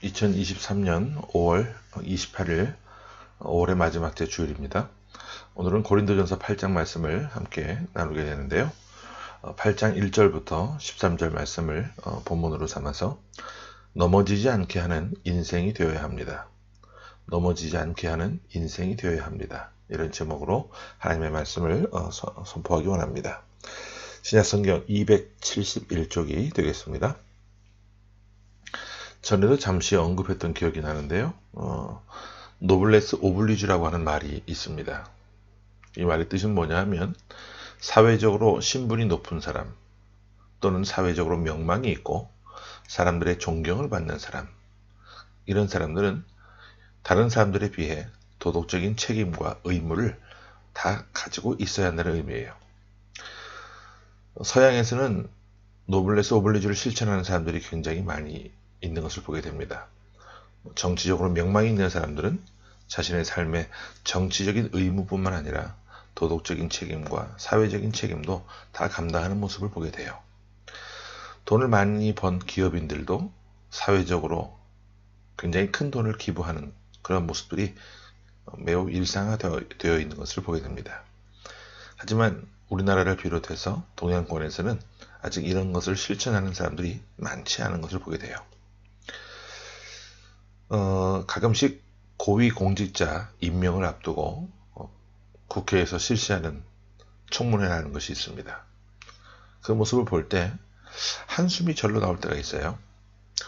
2023년 5월 28일 5월의 마지막 째 주일입니다. 오늘은 고린도전서 8장 말씀을 함께 나누게 되는데요. 8장 1절부터 13절 말씀을 본문으로 삼아서 넘어지지 않게 하는 인생이 되어야 합니다. 넘어지지 않게 하는 인생이 되어야 합니다. 이런 제목으로 하나님의 말씀을 선포하기 원합니다. 신약성경 271쪽이 되겠습니다. 전에도 잠시 언급했던 기억이 나는데요. 노블레스 오블리주라고 하는 말이 있습니다. 이 말의 뜻은 뭐냐 하면 사회적으로 신분이 높은 사람 또는 사회적으로 명망이 있고 사람들의 존경을 받는 사람, 이런 사람들은 다른 사람들에 비해 도덕적인 책임과 의무를 다 가지고 있어야 한다는 의미예요. 서양에서는 노블레스 오블리주를 실천하는 사람들이 굉장히 많이 있는 것을 보게 됩니다. 정치적으로 명망이 있는 사람들은 자신의 삶에 정치적인 의무뿐만 아니라 도덕적인 책임과 사회적인 책임도 다 감당하는 모습을 보게 돼요. 돈을 많이 번 기업인들도 사회적으로 굉장히 큰 돈을 기부하는 그런 모습들이 매우 일상화되어 있는 것을 보게 됩니다. 하지만 우리나라를 비롯해서 동양권에서는 아직 이런 것을 실천하는 사람들이 많지 않은 것을 보게 돼요. 가끔씩 고위 공직자 임명을 앞두고 국회에서 실시하는 청문회라는 것이 있습니다. 그 모습을 볼 때 한숨이 절로 나올 때가 있어요.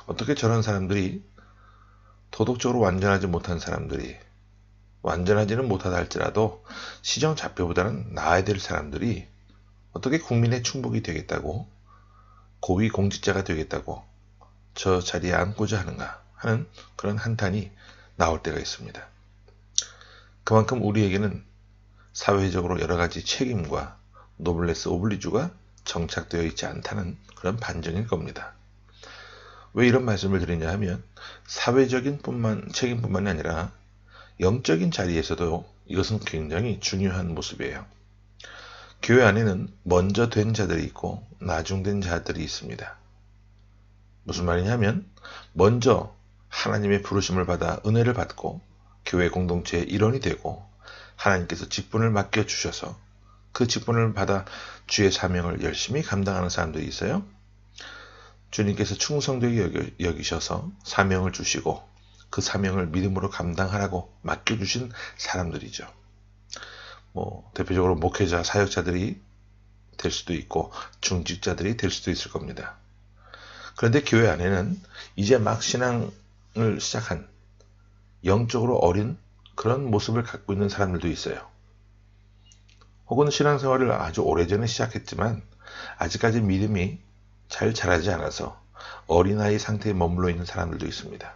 어떻게 저런 사람들이 도덕적으로 완전하지 못한 사람들이, 완전하지는 못하다 할지라도 시정잡표보다는 나아야 될 사람들이 어떻게 국민의 충복이 되겠다고, 고위 공직자가 되겠다고 저 자리에 앉고자 하는가 하는 그런 한탄이 나올 때가 있습니다. 그만큼 우리에게는 사회적으로 여러 가지 책임과 노블레스 오블리주가 정착되어 있지 않다는 그런 반증일 겁니다. 왜 이런 말씀을 드리냐 하면 사회적인 책임뿐만이 아니라 영적인 자리에서도 이것은 굉장히 중요한 모습이에요. 교회 안에는 먼저 된 자들이 있고 나중된 자들이 있습니다. 무슨 말이냐면 먼저 하나님의 부르심을 받아 은혜를 받고 교회 공동체의 일원이 되고 하나님께서 직분을 맡겨주셔서 그 직분을 받아 주의 사명을 열심히 감당하는 사람들이 있어요. 주님께서 충성되게 여기셔서 사명을 주시고 그 사명을 믿음으로 감당하라고 맡겨주신 사람들이죠. 대표적으로 목회자, 사역자들이 될 수도 있고 중직자들이 될 수도 있을 겁니다. 그런데 교회 안에는 이제 막 신앙을 시작한 영적으로 어린 그런 모습을 갖고 있는 사람들도 있어요. 혹은 신앙생활을 아주 오래전에 시작했지만 아직까지 믿음이 잘 자라지 않아서 어린아이 상태에 머물러 있는 사람들도 있습니다.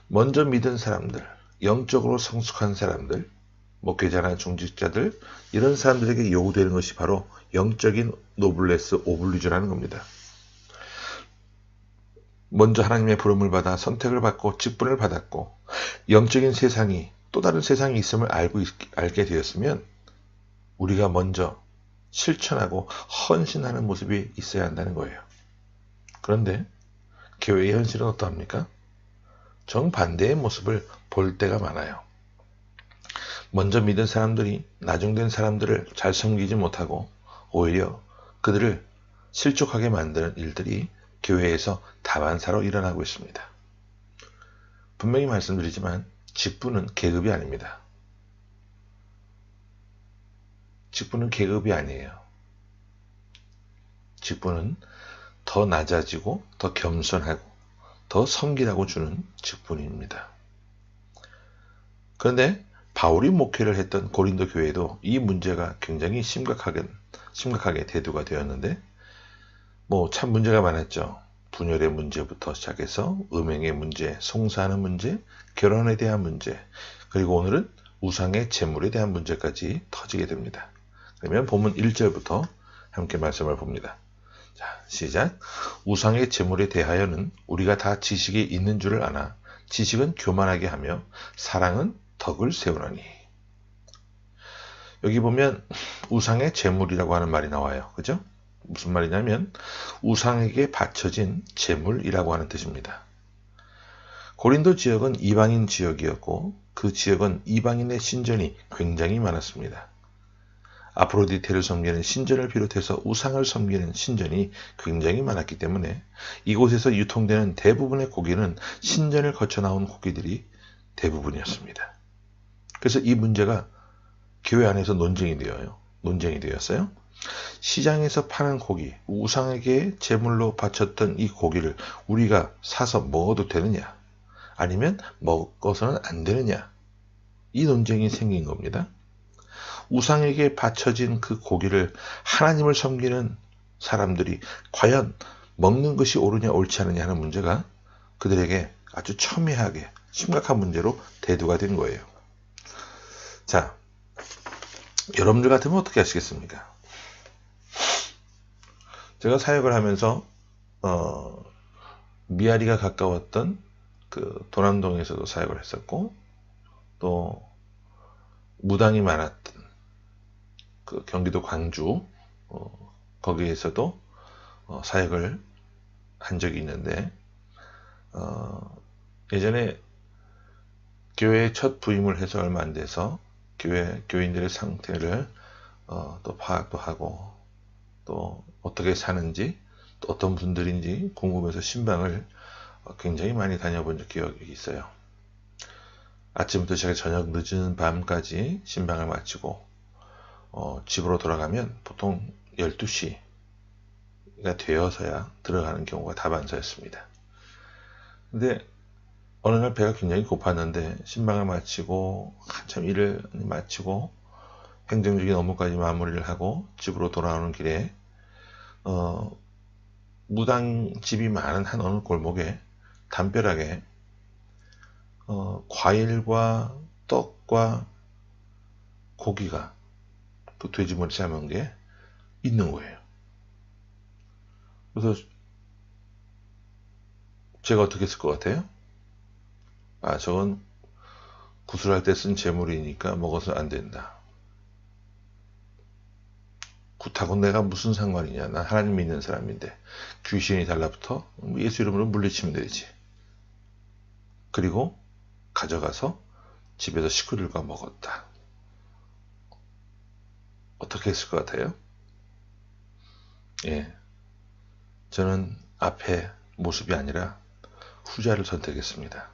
먼저 믿은 사람들, 영적으로 성숙한 사람들, 목회자나 중직자들, 이런 사람들에게 요구되는 것이 바로 영적인 노블레스 오블리주라는 겁니다. 먼저 하나님의 부름을 받아 선택을 받고 직분을 받았고 영적인 세상이 또 다른 세상이 있음을 알게 되었으면 우리가 먼저 실천하고 헌신하는 모습이 있어야 한다는 거예요. 그런데 교회의 현실은 어떠합니까? 정반대의 모습을 볼 때가 많아요. 먼저 믿은 사람들이 나중된 사람들을 잘 섬기지 못하고 오히려 그들을 실족하게 만드는 일들이 교회에서 다반사로 일어나고 있습니다. 분명히 말씀드리지만 직분은 계급이 아닙니다. 직분은 계급이 아니에요. 직분은 더 낮아지고 더 겸손하고 더 섬기라고 주는 직분입니다. 그런데 바울이 목회를 했던 고린도 교회도 이 문제가 굉장히 심각하게 대두가 되었는데 참 문제가 많았죠. 분열의 문제부터 시작해서 음행의 문제, 송사하는 문제, 결혼에 대한 문제, 그리고 오늘은 우상의 제물에 대한 문제까지 터지게 됩니다. 그러면 본문 1절부터 함께 말씀을 봅니다. 자, 시작. 우상의 제물에 대하여는 우리가 다 지식이 있는 줄을 아나 지식은 교만하게 하며 사랑은 덕을 세우나니. 여기 보면 우상의 제물이라고 하는 말이 나와요. 그죠? 무슨 말이냐면 우상에게 바쳐진 제물이라고 하는 뜻입니다. 고린도 지역은 이방인 지역이었고 그 지역은 이방인의 신전이 굉장히 많았습니다. 아프로디테를 섬기는 신전을 비롯해서 우상을 섬기는 신전이 굉장히 많았기 때문에 이곳에서 유통되는 대부분의 고기는 신전을 거쳐 나온 고기들이 대부분이었습니다. 그래서 이 문제가 교회 안에서 논쟁이 되었어요. 시장에서 파는 고기, 우상에게 제물로 바쳤던 이 고기를 우리가 사서 먹어도 되느냐, 아니면 먹어서는 안 되느냐, 이 논쟁이 생긴 겁니다. 우상에게 바쳐진 그 고기를 하나님을 섬기는 사람들이 과연 먹는 것이 옳으냐 옳지 않느냐 하는 문제가 그들에게 아주 첨예하게 심각한 문제로 대두가 된 거예요. 자, 여러분들 같으면 어떻게 하시겠습니까? 제가 사역을 하면서 미아리가 가까웠던 그 도남동에서도 사역을 했었고, 또 무당이 많았던 그 경기도 광주 거기에서도 사역을 한 적이 있는데, 예전에 교회에 첫 부임을 해서 얼마 안 돼서 교인들의 상태를 또 파악도 하고, 또 어떻게 사는지, 또 어떤 분들인지 궁금해서 신방을 굉장히 많이 다녀본 기억이 있어요. 아침부터 시작해 저녁 늦은 밤까지 신방을 마치고 집으로 돌아가면 보통 12시가 되어서야 들어가는 경우가 다반사였습니다. 근데 어느 날 배가 굉장히 고팠는데 신방을 마치고 한참 일을 마치고 행정적인 업무까지 마무리를 하고 집으로 돌아오는 길에 무당집이 많은 한 어느 골목에 담벼락에 과일과 떡과 고기가, 그 돼지머리 삶은 게 있는 거예요. 그래서 제가 어떻게 했을 것 같아요? 저건 구슬할 때 쓴 재물이니까 먹어서 안 된다. 굿하고 내가 무슨 상관이냐. 난 하나님 믿는 사람인데 귀신이 달라붙어 예수 이름으로 물리치면 되지. 그리고 가져가서 집에서 식구들과 먹었다. 어떻게 했을 것 같아요? 예, 저는 앞에 모습이 아니라 후자를 선택했습니다.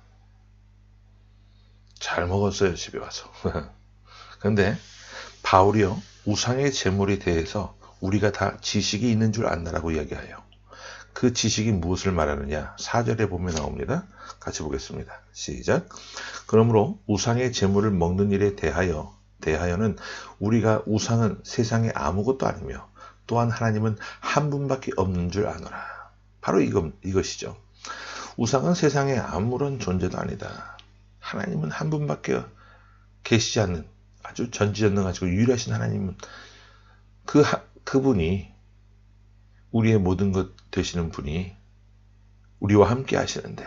잘 먹었어요, 집에 와서. 그런데 바울이요, 우상의 제물에 대해서 우리가 다 지식이 있는 줄 안다라고 이야기해요. 그 지식이 무엇을 말하느냐? 4절에 보면 나옵니다. 같이 보겠습니다. 시작. 그러므로 우상의 제물을 먹는 일에 대하여는 우리가 우상은 세상에 아무것도 아니며 또한 하나님은 한 분밖에 없는 줄 아노라. 바로 이것이죠. 우상은 세상에 아무런 존재도 아니다. 하나님은 한 분밖에 계시지 않는 아주 전지전능하시고 유일하신 하나님은 그분이 우리의 모든 것 되시는 분이 우리와 함께 하시는데,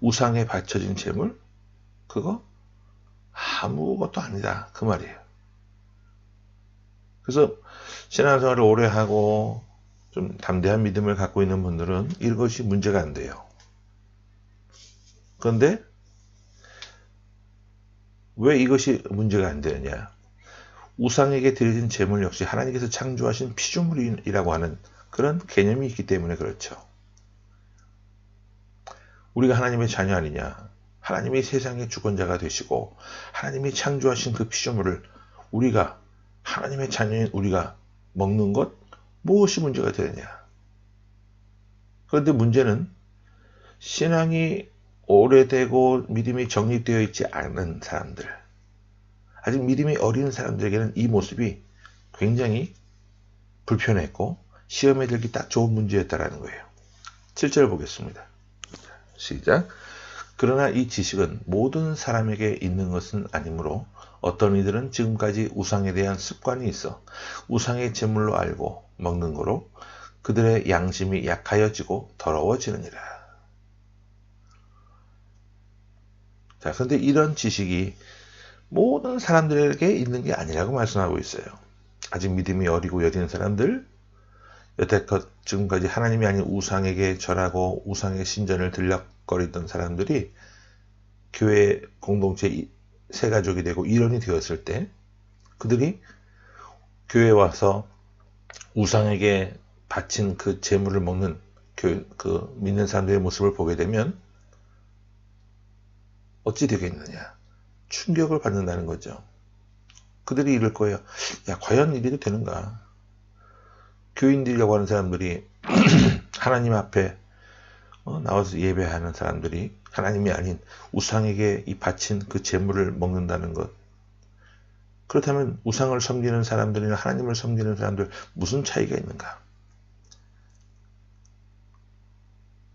우상에 바쳐진 재물 그거 아무것도 아니다, 그 말이에요. 그래서 신앙생활을 오래 하고 좀 담대한 믿음을 갖고 있는 분들은 이것이 문제가 안 돼요. 그런데 왜 이것이 문제가 안 되느냐? 우상에게 드려진 제물 역시 하나님께서 창조하신 피조물이라고 하는 그런 개념이 있기 때문에 그렇죠. 우리가 하나님의 자녀 아니냐? 하나님이 세상의 주권자가 되시고 하나님이 창조하신 그 피조물을 우리가, 하나님의 자녀인 우리가 먹는 것, 무엇이 문제가 되느냐? 그런데 문제는 신앙이 오래되고 믿음이 정립되어 있지 않은 사람들, 아직 믿음이 어린 사람들에게는 이 모습이 굉장히 불편했고 시험에 들기 딱 좋은 문제였다라는 거예요. 7절 보겠습니다. 시작. 그러나 이 지식은 모든 사람에게 있는 것은 아니므로 어떤 이들은 지금까지 우상에 대한 습관이 있어 우상의 제물로 알고 먹는 거로 그들의 양심이 약하여지고 더러워지느니라. 자, 그런데 이런 지식이 모든 사람들에게 있는 게 아니라고 말씀하고 있어요. 아직 믿음이 어리고 여린 사람들, 여태껏 지금까지 하나님이 아닌 우상에게 절하고 우상의 신전을 거리던 사람들이 교회 공동체 새 가족이 되고 일원이 되었을 때 그들이 교회에 와서 우상에게 바친 그 제물을 먹는 그 믿는 사람들의 모습을 보게 되면 어찌 되겠느냐? 충격을 받는다는 거죠. 그들이 이럴 거예요. 야, 과연 이래도 되는가? 교인들이라고 하는 사람들이 하나님 앞에 나와서 예배하는 사람들이 하나님이 아닌 우상에게 이 바친 그 제물을 먹는다는 것. 그렇다면 우상을 섬기는 사람들이나 하나님을 섬기는 사람들 무슨 차이가 있는가?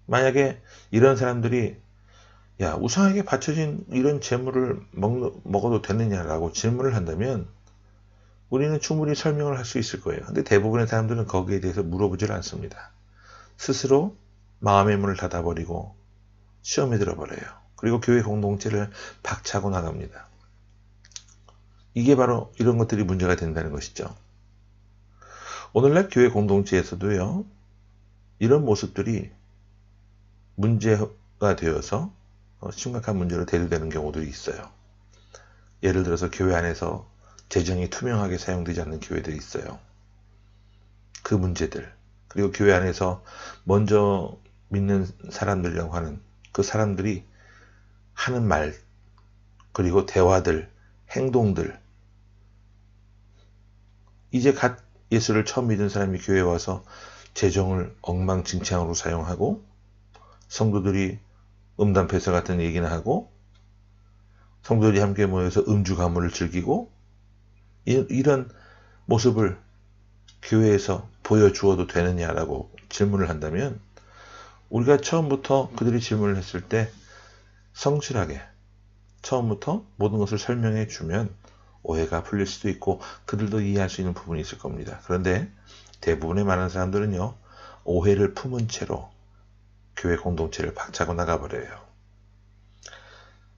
만약에 이런 사람들이 야, 우상에게 바쳐진 이런 제물을 먹어도 되느냐라고 질문을 한다면 우리는 충분히 설명을 할 수 있을 거예요. 근데 대부분의 사람들은 거기에 대해서 물어보질 않습니다. 스스로 마음의 문을 닫아버리고 시험에 들어버려요. 그리고 교회 공동체를 박차고 나갑니다. 이게 바로 이런 것들이 문제가 된다는 것이죠. 오늘날 교회 공동체에서도요, 이런 모습들이 문제가 되어서 심각한 문제로 대두되는 경우들이 있어요. 예를 들어서 교회 안에서 재정이 투명하게 사용되지 않는 교회들이 있어요. 그 문제들, 그리고 교회 안에서 먼저 믿는 사람들이라고 하는 그 사람들이 하는 말, 그리고 대화들, 행동들, 이제 갓 예수를 처음 믿은 사람이 교회에 와서 재정을 엉망진창으로 사용하고 성도들이 음담패서 같은 얘기나 하고 성도들이 함께 모여서 음주 가물을 즐기고 이런 모습을 교회에서 보여주어도 되느냐라고 질문을 한다면 우리가 처음부터 그들이 질문을 했을 때 성실하게 처음부터 모든 것을 설명해 주면 오해가 풀릴 수도 있고 그들도 이해할 수 있는 부분이 있을 겁니다. 그런데 대부분의 많은 사람들은요, 오해를 품은 채로 교회 공동체를 박차고 나가버려요.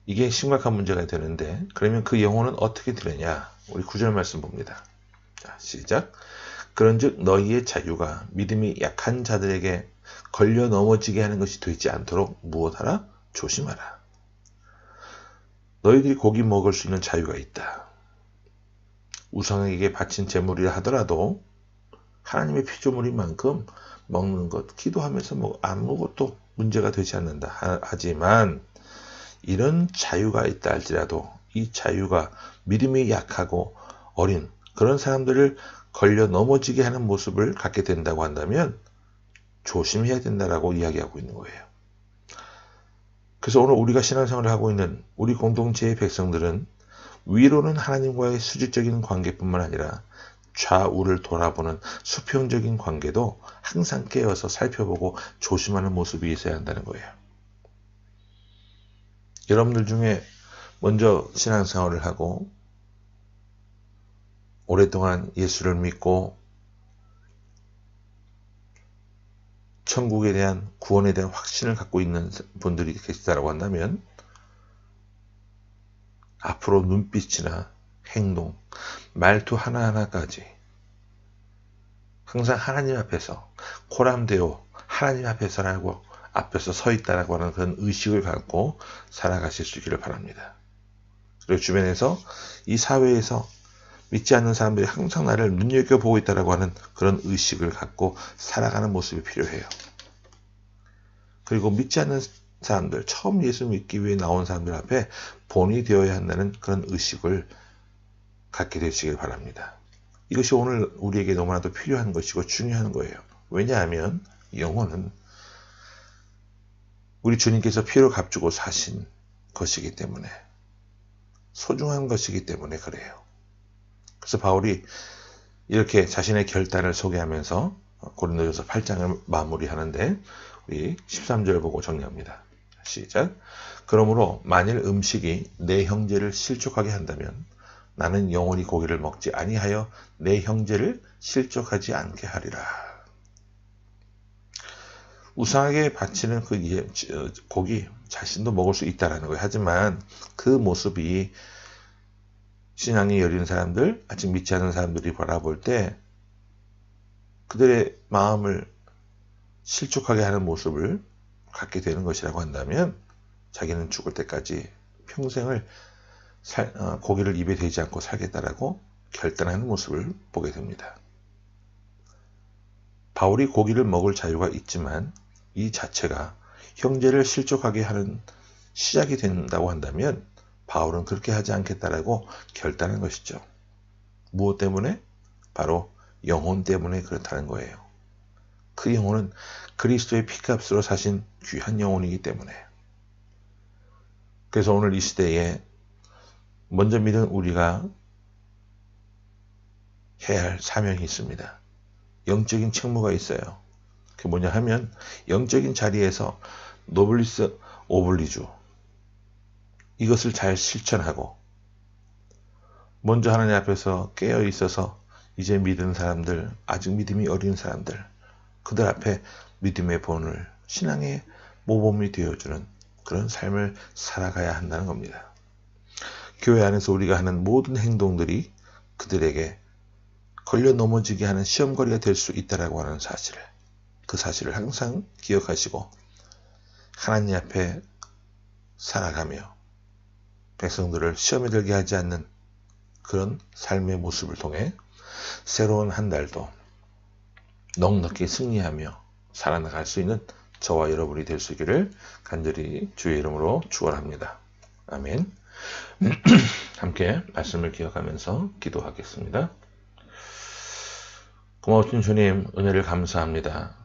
이게 심각한 문제가 되는데 그러면 그 영혼은 어떻게 되느냐? 우리 9절 말씀 봅니다. 자, 시작. 그런즉 너희의 자유가 믿음이 약한 자들에게 걸려 넘어지게 하는 것이 되지 않도록 무엇하라? 조심하라. 너희들이 고기 먹을 수 있는 자유가 있다. 우상에게 바친 제물이라 하더라도 하나님의 피조물인 만큼 먹는 것, 기도하면서 아무것도 문제가 되지 않는다. 하지만 이런 자유가 있다 할지라도 이 자유가 믿음이 약하고 어린 그런 사람들을 걸려 넘어지게 하는 모습을 갖게 된다고 한다면 조심해야 된다라고 이야기하고 있는 거예요. 그래서 오늘 우리가 신앙생활을 하고 있는 우리 공동체의 백성들은 위로는 하나님과의 수직적인 관계뿐만 아니라 좌우를 돌아보는 수평적인 관계도 항상 깨어서 살펴보고 조심하는 모습이 있어야 한다는 거예요. 여러분들 중에 먼저 신앙생활을 하고 오랫동안 예수를 믿고 천국에 대한 구원에 대한 확신을 갖고 있는 분들이 계시다고 한다면 앞으로 눈빛이나 행동, 말투 하나하나까지 항상 하나님 앞에서 코람데오 하나님 앞에서 서 있다라고 하는 그런 의식을 갖고 살아가실 수 있기를 바랍니다. 그리고 주변에서 이 사회에서 믿지 않는 사람들이 항상 나를 눈여겨보고 있다라고 하는 그런 의식을 갖고 살아가는 모습이 필요해요. 그리고 믿지 않는 사람들, 처음 예수 믿기 위해 나온 사람들 앞에 본이 되어야 한다는 그런 의식을 갖게 되시길 바랍니다. 이것이 오늘 우리에게 너무나도 필요한 것이고 중요한 거예요. 왜냐하면 영혼은 우리 주님께서 피로 값주고 사신 것이기 때문에 소중한 것이기 때문에 그래요. 그래서 바울이 이렇게 자신의 결단을 소개하면서 고린도전서 8장을 마무리하는데 우리 13절 보고 정리합니다. 시작. 그러므로 만일 음식이 내 형제를 실족하게 한다면 나는 영원히 고기를 먹지 아니하여 내 형제를 실족하지 않게 하리라. 우상에게 바치는 그 고기 자신도 먹을 수 있다라는 거예요. 하지만 그 모습이 신앙이 여린 사람들, 아직 믿지 않는 사람들이 바라볼 때 그들의 마음을 실족하게 하는 모습을 갖게 되는 것이라고 한다면 자기는 죽을 때까지 평생을 고기를 입에 대지 않고 살겠다라고 결단하는 모습을 보게 됩니다. 바울이 고기를 먹을 자유가 있지만 이 자체가 형제를 실족하게 하는 시작이 된다고 한다면 바울은 그렇게 하지 않겠다라고 결단한 것이죠. 무엇 때문에? 바로 영혼 때문에 그렇다는 거예요. 그 영혼은 그리스도의 피값으로 사신 귀한 영혼이기 때문에. 그래서 오늘 이 시대에 먼저 믿은 우리가 해야 할 사명이 있습니다. 영적인 책무가 있어요. 그게 뭐냐 하면 영적인 자리에서 노블리스 오블리주 이것을 잘 실천하고 먼저 하나님 앞에서 깨어 있어서 이제 믿은 사람들, 아직 믿음이 어린 사람들, 그들 앞에 믿음의 본을 신앙의 모범이 되어주는 그런 삶을 살아가야 한다는 겁니다. 교회 안에서 우리가 하는 모든 행동들이 그들에게 걸려 넘어지게 하는 시험거리가 될 수 있다라고 하는 사실을, 그 사실을 항상 기억하시고 하나님 앞에 살아가며 백성들을 시험에 들게 하지 않는 그런 삶의 모습을 통해 새로운 한 달도 넉넉히 승리하며 살아나갈 수 있는 저와 여러분이 될 수 있기를 간절히 주의 이름으로 축원합니다. 아멘. 함께 말씀을 기억하면서 기도하겠습니다. 고마우신 주님, 은혜를 감사합니다.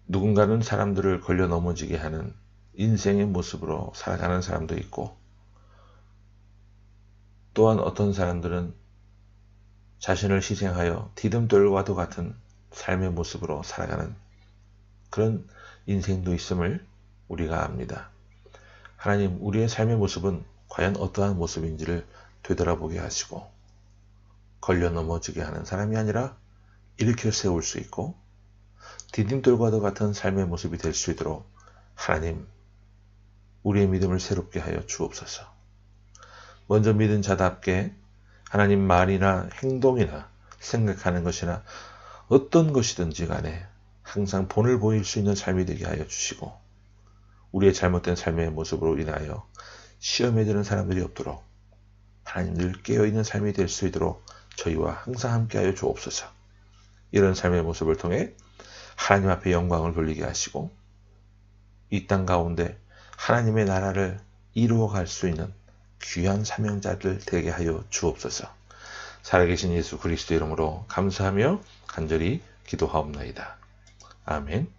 누군가는 사람들을 걸려 넘어지게 하는 인생의 모습으로 살아가는 사람도 있고, 또한 어떤 사람들은 자신을 희생하여 디딤돌과도 같은 삶의 모습으로 살아가는 그런 인생도 있음을 우리가 압니다. 하나님, 우리의 삶의 모습은 과연 어떠한 모습인지를 되돌아보게 하시고 걸려 넘어지게 하는 사람이 아니라 일으켜 세울 수 있고 디딤돌과도 같은 삶의 모습이 될 수 있도록 하나님, 우리의 믿음을 새롭게 하여 주옵소서. 먼저 믿은 자답게 하나님 말이나 행동이나 생각하는 것이나 어떤 것이든지 간에 항상 본을 보일 수 있는 삶이 되게 하여 주시고 우리의 잘못된 삶의 모습으로 인하여 시험에 드는 사람들이 없도록 하나님 늘 깨어있는 삶이 될 수 있도록 저희와 항상 함께하여 주옵소서. 이런 삶의 모습을 통해 하나님 앞에 영광을 돌리게 하시고 이 땅 가운데 하나님의 나라를 이루어갈 수 있는 귀한 사명자들 되게 하여 주옵소서. 살아계신 예수 그리스도 이름으로 감사하며 간절히 기도하옵나이다. 아멘.